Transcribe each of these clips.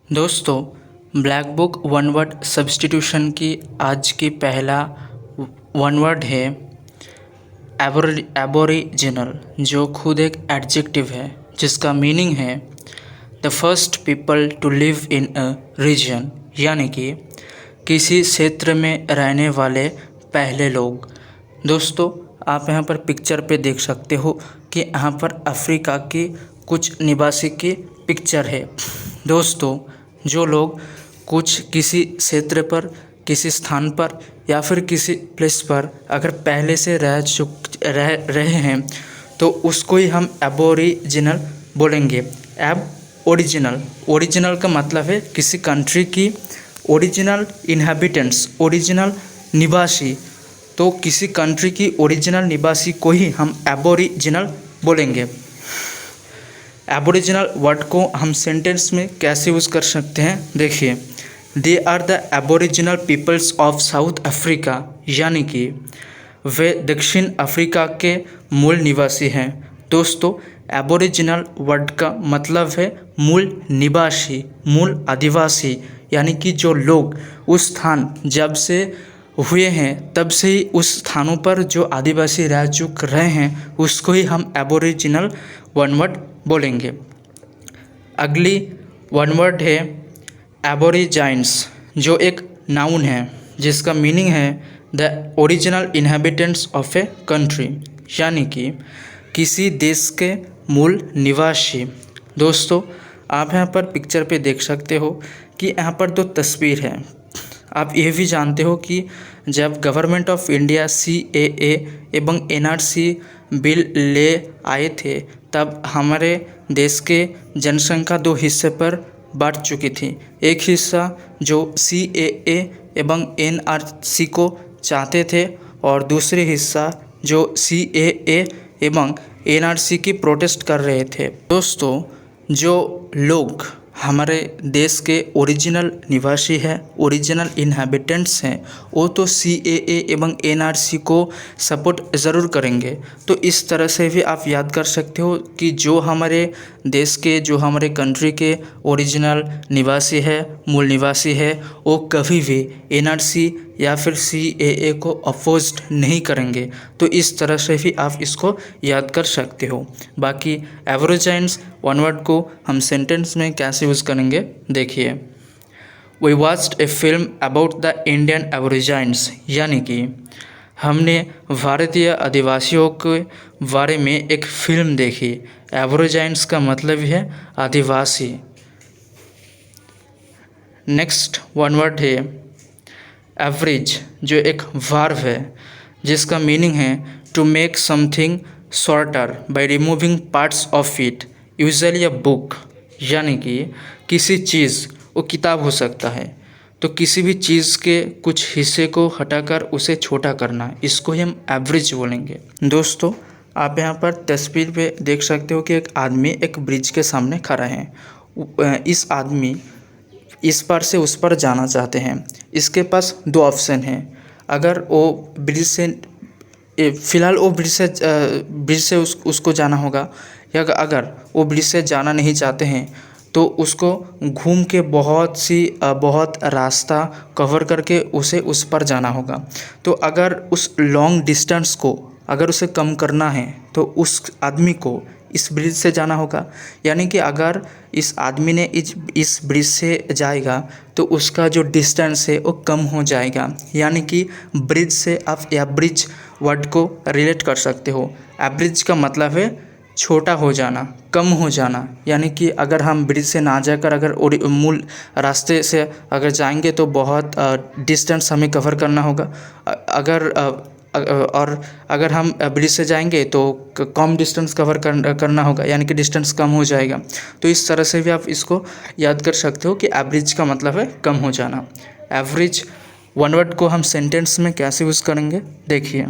दोस्तों, black book one word substitution की आज की पहला वन वर्ड है एबोरिजिनल, जो खुद एक एडजेक्टिव है जिसका मीनिंग है the first people to live in a region, यानी कि किसी क्षेत्र में रहने वाले पहले लोग। दोस्तों, आप यहाँ पर पिक्चर पे देख सकते हो कि यहाँ पर अफ्रीका की कुछ निवासी की पिक्चर है। दोस्तों, जो लोग कुछ किसी क्षेत्र पर, किसी स्थान पर या फिर किसी प्लेस पर अगर पहले से रहे हैं तो उसको ही हम एबोरिजिनल बोलेंगे। ओरिजिनल का मतलब है किसी कंट्री की ओरिजिनल इनहेबिटेंट्स, ओरिजिनल निवासी। तो किसी कंट्री की ओरिजिनल निवासी को ही हम एबोरिजिनल बोलेंगे। एबोरिजिनल वर्ड को हम सेंटेंस में कैसे यूज़ कर सकते हैं, देखिए। They are the aboriginal peoples of South Africa, यानी कि वे दक्षिण अफ्रीका के मूल निवासी हैं। दोस्तों, एबोरिजिनल वर्ड का मतलब है मूल निवासी, मूल आदिवासी, यानी कि जो लोग उस स्थान जब से हुए हैं तब से ही उस स्थानों पर जो आदिवासी रह चुक रहे हैं उसको ही हम एबोरिजिनल वन वर्ड बोलेंगे। अगली वन वर्ड है एबोरिजाइंस, जो एक नाउन है जिसका मीनिंग है the original inhabitants of a country, यानी कि किसी देश के मूल निवासी। दोस्तों, आप यहाँ पर पिक्चर पे देख सकते हो कि यहाँ पर दो तस्वीर है। आप ये भी जानते हो कि जब गवर्नमेंट ऑफ इंडिया CAA एवं NRC बिल ले आए थे तब हमारे देश के जनसंख्या दो हिस्से पर बांट चुकी थी। एक हिस्सा जो CAA एवं NRC को चाहते थे और दूसरे हिस्सा जो CAA एवं NRC की प्रोटेस्ट कर रहे थे। दोस्तों, जो लोग हमारे देश के ओरिजिनल निवासी हैं, ओरिजिनल इनहेबिटेंट्स हैं, वो तो CAA एवं NRC को सपोर्ट ज़रूर करेंगे। तो इस तरह से भी आप याद कर सकते हो कि जो हमारे देश के, जो हमारे कंट्री के ओरिजिनल निवासी है, मूल निवासी है, वो कभी भी NRC या फिर CAA को अपोज्ड नहीं करेंगे। तो इस तरह से भी आप इसको याद कर सकते हो। बाकी एबोरिजाइंस वन वर्ड को हम सेंटेंस में कैसे यूज़ करेंगे, देखिए। We watched a film about the Indian aborigines, यानी कि हमने भारतीय आदिवासियों के बारे में एक फिल्म देखी। एबोरिजाइंस का मतलब है आदिवासी। नेक्स्ट वन वर्ड है एवरेज, जो एक वर्ब है जिसका मीनिंग है to make something shorter by removing parts of it, usually a book, यानी कि किसी चीज़, वो किताब हो सकता है, तो किसी भी चीज़ के कुछ हिस्से को हटाकर उसे छोटा करना, इसको ही हम एवरेज बोलेंगे। दोस्तों, आप यहाँ पर तस्वीर पे देख सकते हो कि एक आदमी एक ब्रिज के सामने खड़ा है। इस आदमी इस पार से उस पर जाना चाहते हैं। इसके पास दो ऑप्शन हैं। अगर वो ब्रिज से फ़िलहाल वो ब्रिज से उसको जाना होगा, या अगर वो ब्रिज से जाना नहीं चाहते हैं तो उसको घूम के बहुत रास्ता कवर करके उसे उस पर जाना होगा। तो अगर उस लॉन्ग डिस्टेंस को अगर उसे कम करना है तो उस आदमी को इस ब्रिज से जाना होगा। यानी कि अगर इस आदमी ने इस ब्रिज से जाएगा तो उसका जो डिस्टेंस है वो कम हो जाएगा। यानी कि ब्रिज से आप एवरेज वर्ड को रिलेट कर सकते हो। एवरेज का मतलब है छोटा हो जाना, कम हो जाना। यानी कि अगर हम ब्रिज से ना जाकर अगर मूल रास्ते से अगर जाएंगे तो बहुत डिस्टेंस हमें कवर करना होगा। अगर हम ब्रिज से जाएंगे तो कम डिस्टेंस कवर करना होगा, यानी कि डिस्टेंस कम हो जाएगा। तो इस तरह से भी आप इसको याद कर सकते हो कि एवरेज का मतलब है कम हो जाना। एवरेज वन वर्ड को हम सेंटेंस में कैसे यूज़ करेंगे, देखिए।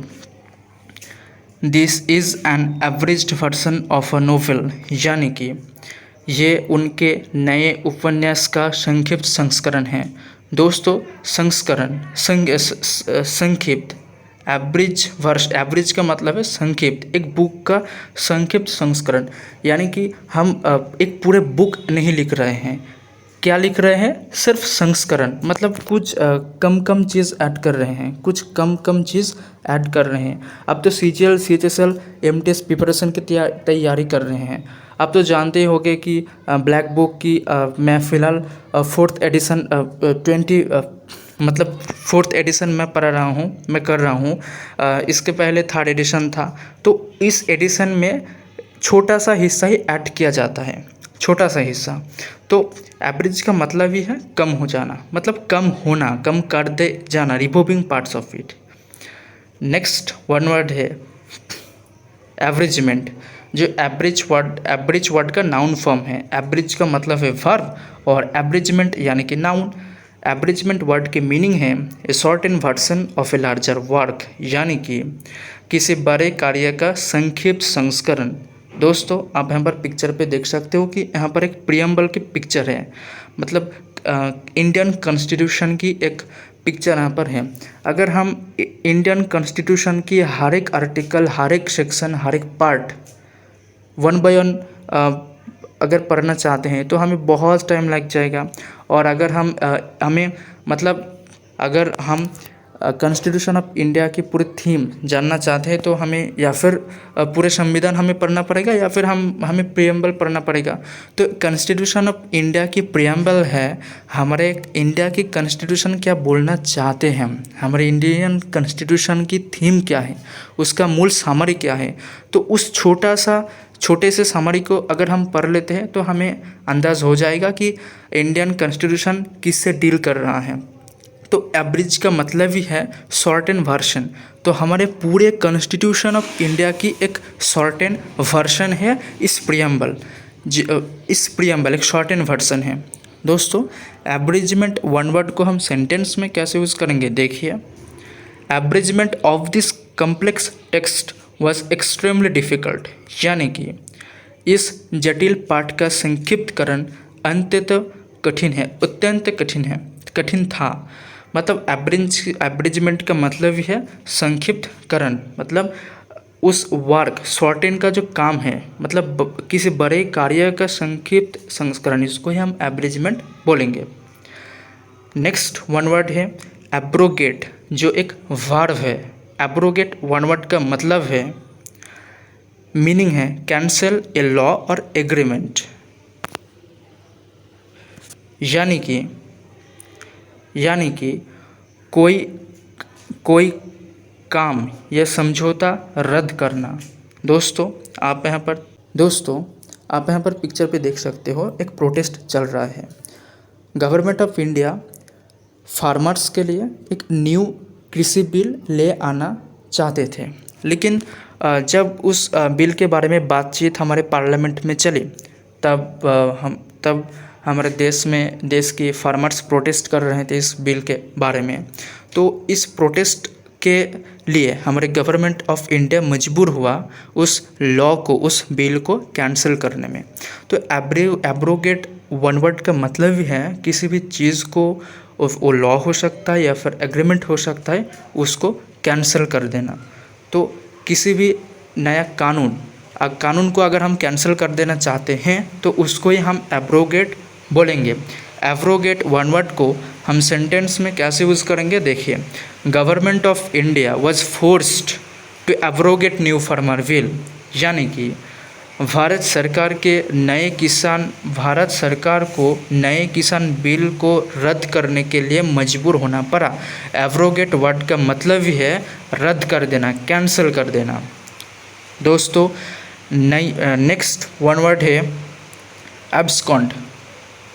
This is an averaged version of a novel, यानी कि ये उनके नए उपन्यास का संक्षिप्त संस्करण है। दोस्तों, संस्करण संक्षिप्त, एवरेज का मतलब है संक्षिप्त, एक बुक का संक्षिप्त संस्करण। यानी कि हम एक पूरे बुक नहीं लिख रहे हैं, क्या लिख रहे हैं, सिर्फ संस्करण, मतलब कुछ कम कम चीज़ ऐड कर रहे हैं, कुछ कम कम चीज़ ऐड कर रहे हैं। अब तो CGL CHSL MTS प्रिपरेशन की तैयारी कर रहे हैं। आप तो जानते ही होंगे कि ब्लैक बुक की मैं फ़िलहाल 4th एडिशन 4th एडिशन मैं पढ़ रहा हूँ, मैं कर रहा हूँ। इसके पहले 3rd एडिशन था। तो इस एडिशन में छोटा सा हिस्सा ही ऐड किया जाता है, छोटा सा हिस्सा। तो एवरेज का मतलब ही है कम हो जाना, मतलब कम होना, कम कर दे जाना, removing parts of it. Next one word है एवरेजमेंट, जो एवरेज वर्ड का नाउन फॉर्म है। एवरेज का मतलब है वर्ब और एवरेजमेंट यानी कि नाउन। एवरेजमेंट वर्ड की मीनिंग है a shortened version of a larger work, यानी कि किसी बड़े कार्य का संक्षिप्त संस्करण। दोस्तों आप यहाँ पर पिक्चर पे देख सकते हो कि यहाँ पर एक प्रियम्बल की पिक्चर है, मतलब इंडियन कॉन्स्टिट्यूशन की एक पिक्चर यहाँ पर है। अगर हम इंडियन कॉन्स्टिट्यूशन की हर एक आर्टिकल, हर एक सेक्शन, हर एक पार्ट 1 बाय 1 अगर पढ़ना चाहते हैं तो हमें बहुत टाइम लग जाएगा। और अगर अगर हम कॉन्स्टिट्यूशन ऑफ इंडिया की पूरी थीम जानना चाहते हैं तो हमें या फिर पूरे संविधान हमें पढ़ना पड़ेगा या फिर हमें प्रियम्बल पढ़ना पड़ेगा। तो कॉन्स्टिट्यूशन ऑफ इंडिया की प्रियम्बल है हमारे इंडिया की कॉन्स्टिट्यूशन क्या बोलना चाहते हैं हम, हमारे इंडियन कॉन्स्टिट्यूशन की थीम क्या है, उसका मूल सामरी क्या है। तो उस छोटे से समरी को अगर हम पढ़ लेते हैं तो हमें अंदाज़ हो जाएगा कि इंडियन कॉन्स्टिट्यूशन किससे डील कर रहा है। तो एवरेज का मतलब ही है शॉर्ट एंड वर्शन। तो हमारे पूरे कॉन्स्टिट्यूशन ऑफ इंडिया की एक शॉर्ट एंड वर्शन है इस प्रियम्बल एक शॉर्ट एंड वर्सन है। दोस्तों एवरेजमेंट वन वर्ड को हम सेंटेंस में कैसे यूज़ करेंगे, देखिए। Averagement of this complex text was extremely difficult, यानी कि इस जटिल पाठ का संक्षिप्तकरण अत्यंत कठिन था। मतलब एवरेजमेंट का मतलब ही है संक्षिप्तकरण, मतलब उस वर्क शॉर्टेन का जो काम है, मतलब किसी बड़े कार्य का संक्षिप्त संस्करण, इसको ही हम एवरेजमेंट बोलेंगे। नेक्स्ट वन वर्ड है एब्रोगेट, जो एक वर्ब है। एब्रोगेट वन वर्ड का मतलब है, मीनिंग है कैंसल ए लॉ और एग्रीमेंट, यानी कि कोई काम या समझौता रद्द करना। दोस्तों आप यहाँ पर पिक्चर पे देख सकते हो एक प्रोटेस्ट चल रहा है। गवर्नमेंट ऑफ इंडिया फार्मर्स के लिए एक न्यू कृषि बिल ले आना चाहते थे, लेकिन जब उस बिल के बारे में बातचीत हमारे पार्लियामेंट में चली तब हमारे देश की फार्मर्स प्रोटेस्ट कर रहे थे इस बिल के बारे में। तो इस प्रोटेस्ट के लिए हमारे गवर्नमेंट ऑफ इंडिया मजबूर हुआ उस लॉ को, उस बिल को कैंसिल करने में। तो एब्रोगेट वन वर्ड का मतलब भी है किसी भी चीज़ को, वो लॉ हो सकता है या फिर एग्रीमेंट हो सकता है, उसको कैंसिल कर देना। तो किसी भी नया कानून को अगर हम कैंसिल कर देना चाहते हैं तो उसको ही हम एब्रोगेट बोलेंगे। एब्रोगेट वन वर्ड को हम सेंटेंस में कैसे यूज़ करेंगे, देखिए। Government of India was forced to abrogate new farmer bill, यानी कि भारत सरकार को नए किसान बिल को रद्द करने के लिए मजबूर होना पड़ा। एब्रोगेट वर्ड का मतलब ही है रद्द कर देना, कैंसिल कर देना। दोस्तों नेक्स्ट वन वर्ड है एब्सकॉन्ड,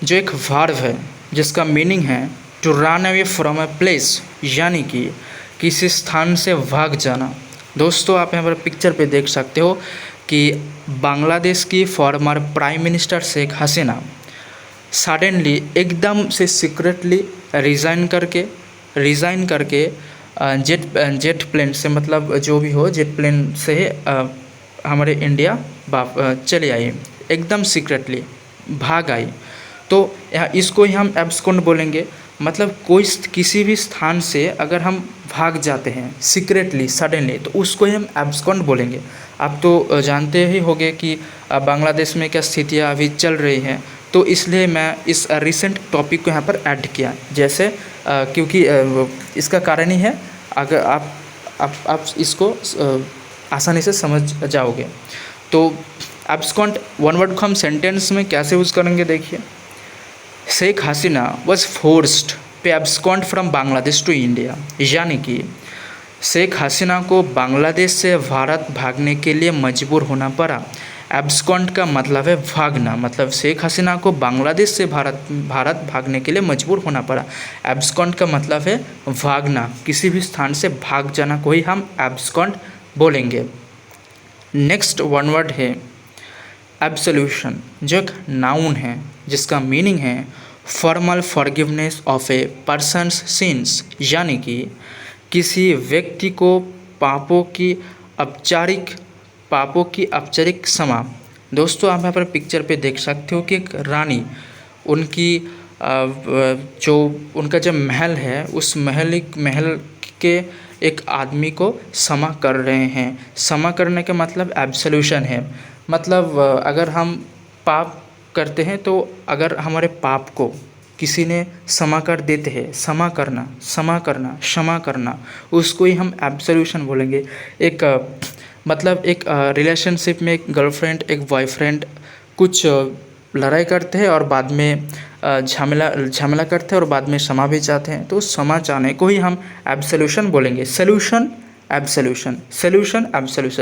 जो एक वर्ब है जिसका मीनिंग है to run away from a place, यानी कि किसी स्थान से भाग जाना। दोस्तों आप यहाँ पर पिक्चर पे देख सकते हो कि बांग्लादेश की former prime minister Sheikh Hasina suddenly एकदम से सीक्रेटली रिज़ाइन करके जेट प्लेन से, मतलब जो भी हो, जेट प्लेन से हमारे इंडिया चले आई, एकदम सीक्रेटली भाग आई। तो इसको ही हम एब्सकॉन्ड बोलेंगे। मतलब किसी भी स्थान से अगर हम भाग जाते हैं सीक्रेटली, सडनली, तो उसको ही हम एब्सकॉन्ड बोलेंगे। आप तो जानते ही होंगे कि बांग्लादेश में क्या स्थितियाँ अभी चल रही हैं, तो इसलिए मैं इस रिसेंट टॉपिक को यहाँ पर ऐड किया। जैसे क्योंकि इसका कारण ही है, अगर आप इसको आसानी से समझ जाओगे। तो एब्सकॉन्ड वन वर्ड को हम सेंटेंस में कैसे यूज़ करेंगे, देखिए। Sheikh Hasina was forced to abscond from Bangladesh to India, यानी कि शेख हसीना को बांग्लादेश से भारत भागने के लिए मजबूर होना पड़ा। एब्सकॉन्ड का मतलब है भागना, मतलब शेख हसीना को बांग्लादेश से भारत भागने के लिए मजबूर होना पड़ा। एब्सकॉन्ड का मतलब है भागना, किसी भी स्थान से भाग जाना को ही हम एब्सकॉन्ड बोलेंगे। नेक्स्ट वन वर्ड है एब्सोल्यूशन, जो एक नाउन है जिसका मीनिंग है formal forgiveness of A persons since, यानी कि किसी व्यक्ति को पापों की औपचारिक क्षमा। दोस्तों आप यहाँ पर पिक्चर पे देख सकते हो कि एक रानी, उनकी जो उनका जो महल है, उस महल के एक आदमी को क्षमा कर रहे हैं। क्षमा करने का मतलब एब्सोल्यूशन है। मतलब अगर हम पाप करते हैं तो अगर हमारे पाप को किसी ने क्षमा कर देते हैं, क्षमा करना, उसको ही हम एब्सोल्यूशन बोलेंगे। एक मतलब एक रिलेशनशिप में एक गर्लफ्रेंड एक बॉयफ्रेंड कुछ लड़ाई करते हैं और बाद में झमेला करते हैं और बाद में क्षमा भी चाहते हैं, तो क्षमा चाहने को ही हम एब्सोल्यूशन बोलेंगे। सॉल्यूशन एब्सोल्यूशन,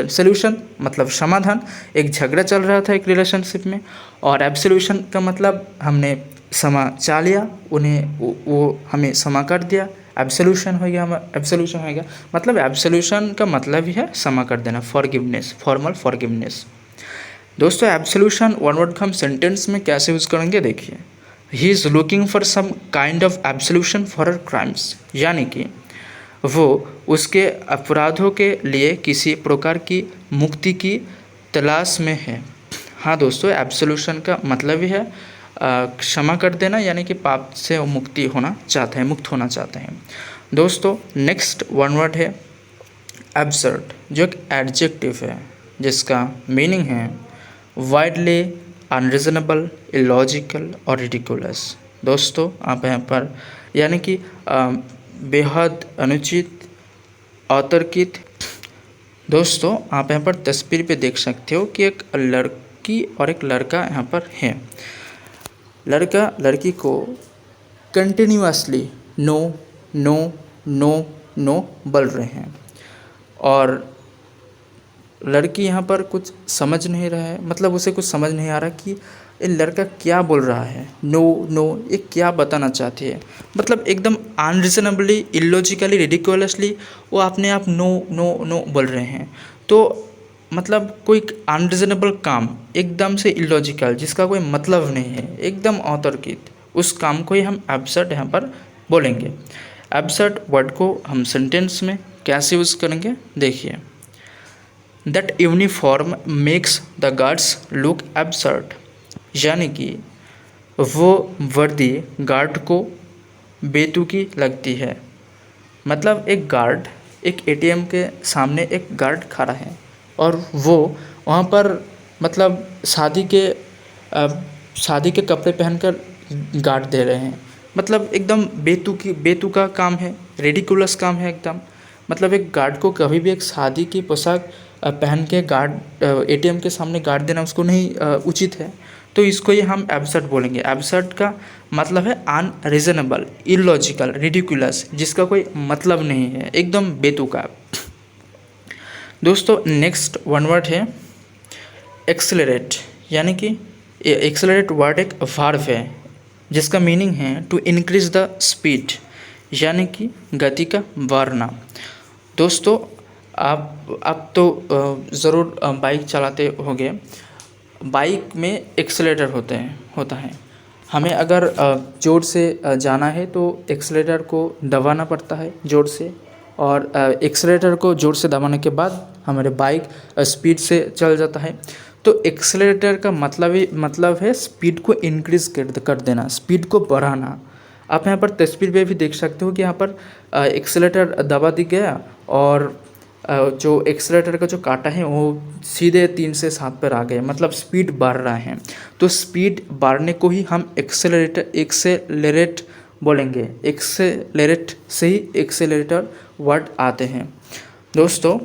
सॉल्यूशन मतलब समाधान। एक झगड़ा चल रहा था एक रिलेशनशिप में, और एब्सोल्यूशन का मतलब हमने क्षमा चाह लिया, उन्हें वो हमें क्षमा कर दिया, एब्सोल्यूशन हो गया। मतलब एब्सोल्यूशन का मतलब ही है क्षमा कर देना, फॉरगिवनेस, फॉर्मल फॉरगिवनेस। दोस्तों एब्सोल्यूशन वन वर्ड को हम सेंटेंस में कैसे यूज़ करेंगे, देखिए। He is looking for some kind of absolution for her crimes, यानी कि वो उसके अपराधों के लिए किसी प्रकार की मुक्ति की तलाश में है। हाँ दोस्तों, एब्सोल्यूशन का मतलब ही है क्षमा कर देना, यानी कि पाप से वो मुक्त होना चाहते हैं। दोस्तों नेक्स्ट वन वर्ड है एब्सर्ड, जो एक एडजेक्टिव है जिसका मीनिंग है वाइडली अनरीजनेबल, इलॉजिकल और रिडिकुलस। दोस्तों आप यहाँ पर यानी कि बेहद अनुचित, अतर्कित। दोस्तों आप यहाँ पर तस्वीर पे देख सकते हो कि एक लड़की और एक लड़का यहाँ पर है। लड़का लड़की को continuously no no no no बोल रहे हैं, और लड़की यहाँ पर कुछ समझ नहीं रहा है, मतलब उसे कुछ समझ नहीं आ रहा कि ये लड़का क्या बोल रहा है, नो नो ये क्या बताना चाहती है। मतलब एकदम अनरीजनेबली, इलॉजिकली, रिडिकुलसली वो अपने आप नो नो नो बोल रहे हैं। तो मतलब कोई अनरीजनेबल काम, एकदम से इलॉजिकल, जिसका कोई मतलब नहीं है, एकदम अतर्कित, उस काम को ही हम एब्सर्ड यहाँ पर बोलेंगे। एब्सर्ड वर्ड को हम सेंटेंस में कैसे यूज़ करेंगे, देखिए। That uniform makes the guards look absurd, यानी कि वो वर्दी गार्ड को बेतुकी लगती है। मतलब एक गार्ड, एक एटीएम के सामने एक गार्ड खड़ा है और वो वहाँ पर मतलब शादी के कपड़े पहनकर गार्ड दे रहे हैं। मतलब एकदम बेतुका काम है, रेडिकुलस काम है एकदम। मतलब एक गार्ड को कभी भी एक शादी की पोशाक पहन के गार्ड एटीएम के सामने गार्ड देना उसको नहीं उचित है। तो इसको ही हम एब्सर्ड बोलेंगे। एब्सर्ड का मतलब है अनरीजनेबल, इलॉजिकल, रिडिकुलस, जिसका कोई मतलब नहीं है, एकदम बेतुका। दोस्तों नेक्स्ट वन वर्ड है एक्सेलरेट, यानी कि एक्सेलरेट वर्ड एक वर्ब है जिसका मीनिंग है टू इंक्रीज द स्पीड, यानी कि गति का बढ़ना। दोस्तों आप तो ज़रूर बाइक चलाते होंगे। बाइक में एक्सेलरेटर होता है। हमें अगर ज़ोर से जाना है तो एक्सेलरेटर को दबाना पड़ता है ज़ोर से, और एक्सेलरेटर को ज़ोर से दबाने के बाद हमारे बाइक स्पीड से चल जाता है। तो एक्सेलरेटर का मतलब है स्पीड को इंक्रीज़ कर देना, स्पीड को बढ़ाना। आप यहाँ पर तस्वीर पे भी देख सकते हो कि यहाँ पर एक्सेलरेटर दबा दी गया और जो एक्सेलरेटर का जो काटा है वो सीधे 3 से 7 पर आ गए, मतलब स्पीड बढ़ रहा है। तो स्पीड बढ़ने को ही हम एक्सेलरेट बोलेंगे। एक्सेलरेट से ही एक्सेलरेटर वर्ड आते हैं। दोस्तों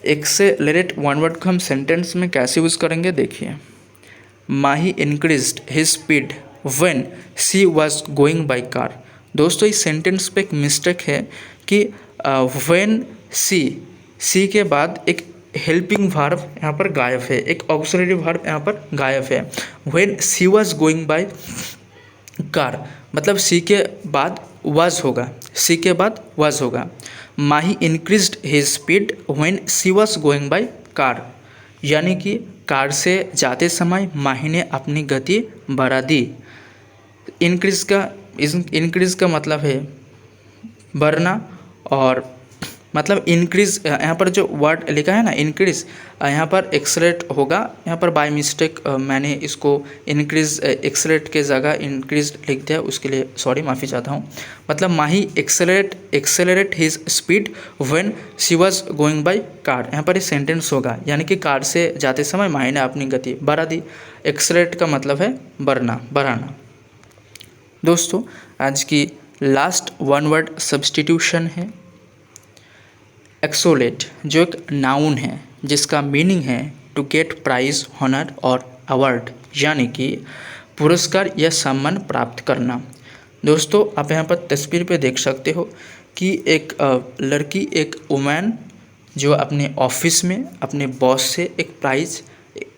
एक्सेलरेट वन वर्ड को हम सेंटेंस में कैसे यूज़ करेंगे देखिए। Mahi increased his speed when she was going by car. दोस्तों इस सेंटेंस पे एक मिस्टेक है कि व्हेन सी के बाद एक हेल्पिंग वर्ब यहाँ पर गायब है, एक ऑक्सिलरी वर्ब यहाँ पर गायब है। When she was going by car मतलब सी के बाद वाज होगा, सी के बाद वाज होगा। Mahi increased his speed when she was going by car, यानी कि कार से जाते समय माही ने अपनी गति बढ़ा दी। इंक्रीज का मतलब है बढ़ना, और मतलब इंक्रीज यहाँ पर जो वर्ड लिखा है ना इंक्रीज, यहाँ पर एक्सलेट होगा। यहाँ पर बाय मिस्टेक मैंने इसको इंक्रीज एक्सलेट के जगह इंक्रीज लिख दिया, उसके लिए सॉरी, माफ़ी चाहता हूँ। मतलब Mahi accelerate his speed when she was going by car, यहाँ पर एक सेंटेंस होगा, यानी कि कार से जाते समय माही ने अपनी गति बढ़ा दी। एक्सेलरेट का मतलब है बढ़ाना। दोस्तों आज की लास्ट वन वर्ड सब्स्टिट्यूशन है एक्सोलेट, जो एक नाउन है जिसका मीनिंग है टू गेट प्राइज, ऑनर और अवार्ड, यानी कि पुरस्कार या सम्मान प्राप्त करना। दोस्तों आप यहाँ पर तस्वीर पे देख सकते हो कि एक लड़की, एक वुमेन जो अपने ऑफिस में अपने बॉस से एक प्राइज़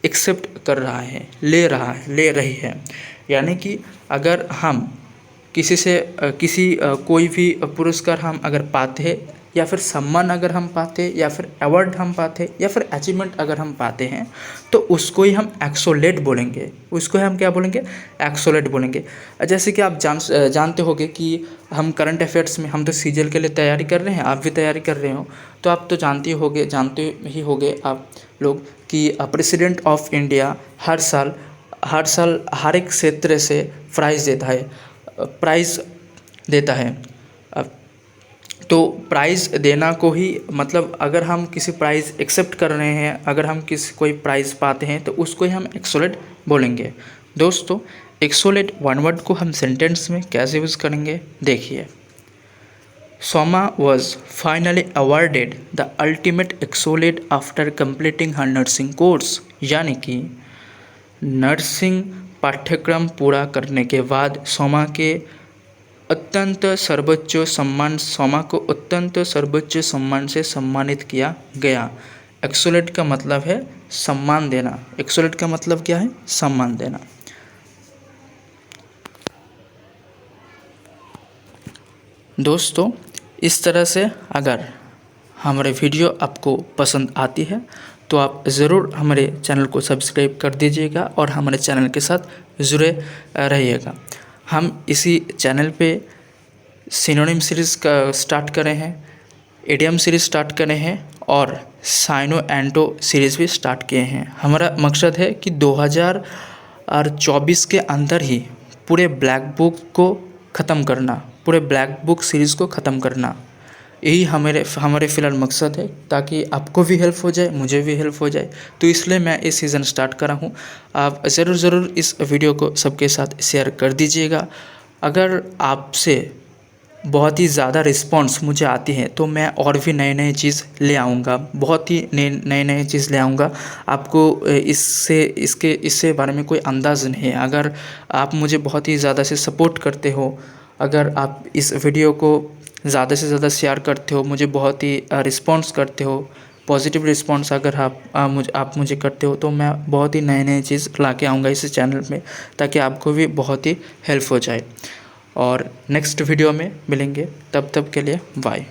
एक्सेप्ट कर रहा है, ले रही है। यानी कि अगर हम किसी से कोई भी पुरस्कार हम अगर पाते हैं, या फिर सम्मान अगर हम पाते हैं, या फिर अवार्ड हम पाते हैं, या फिर अचीवमेंट अगर हम पाते हैं, तो उसको ही हम एक्सोलेट बोलेंगे। उसको ही हम क्या बोलेंगे? एक्सोलेट बोलेंगे। जैसे कि आप जानते होंगे कि हम करंट अफेयर्स में, हम तो सीजीएल के लिए तैयारी कर रहे हैं, आप भी तैयारी कर रहे हो, तो आप तो जानते ही होंगे आप लोग कि प्रेसिडेंट ऑफ इंडिया हर साल हर एक क्षेत्र से प्राइज़ देता है। तो प्राइज़ देना को ही, मतलब अगर हम किसी प्राइज़ एक्सेप्ट कर रहे हैं, अगर हम कोई प्राइज़ पाते हैं, तो उसको ही हम एक्सोलेट बोलेंगे। दोस्तों एक्सोलेट वन वर्ड को हम सेंटेंस में कैसे यूज़ करेंगे देखिए। Soma was finally awarded the ultimate accolade after completing her nursing course, यानी कि नर्सिंग पाठ्यक्रम पूरा करने के बाद सोमा को अत्यंत सर्वोच्च सम्मान से सम्मानित किया गया। एक्सोलेट का मतलब है सम्मान देना। एक्सोलेट का मतलब क्या है? सम्मान देना। दोस्तों इस तरह से अगर हमारे वीडियो आपको पसंद आती है तो आप ज़रूर हमारे चैनल को सब्सक्राइब कर दीजिएगा और हमारे चैनल के साथ जुड़े रहिएगा। हम इसी चैनल पे सिनोनिम सीरीज़ का स्टार्ट करे हैं, इडियम सीरीज़ स्टार्ट करे हैं और साइनो एंटो सीरीज़ भी स्टार्ट किए हैं। हमारा मकसद है कि 2024 के अंदर ही पूरे ब्लैक बुक को ख़त्म करना, पूरे ब्लैक बुक सीरीज़ को ख़त्म करना, यही हमारे फ़िलहाल मकसद है, ताकि आपको भी हेल्प हो जाए, मुझे भी हेल्प हो जाए। तो इसलिए मैं इस सीज़न स्टार्ट करा हूँ। आप ज़रूर इस वीडियो को सबके साथ शेयर कर दीजिएगा। अगर आपसे बहुत ही ज़्यादा रिस्पांस मुझे आती है तो मैं और भी नए चीज़ ले आऊँगा, बहुत ही नए चीज़ ले आऊँगा। आपको इससे बारे में कोई अंदाज़ नहीं है। अगर आप मुझे बहुत ही ज़्यादा से सपोर्ट करते हो, अगर आप इस वीडियो को ज़्यादा से ज़्यादा शेयर करते हो, मुझे बहुत ही रिस्पॉन्स करते हो, पॉजिटिव रिस्पॉन्स अगर आप मुझे करते हो, तो मैं बहुत ही नए चीज़ ला के आऊँगा इस चैनल में, ताकि आपको भी बहुत ही हेल्प हो जाए। और नेक्स्ट वीडियो में मिलेंगे, तब के लिए बाय।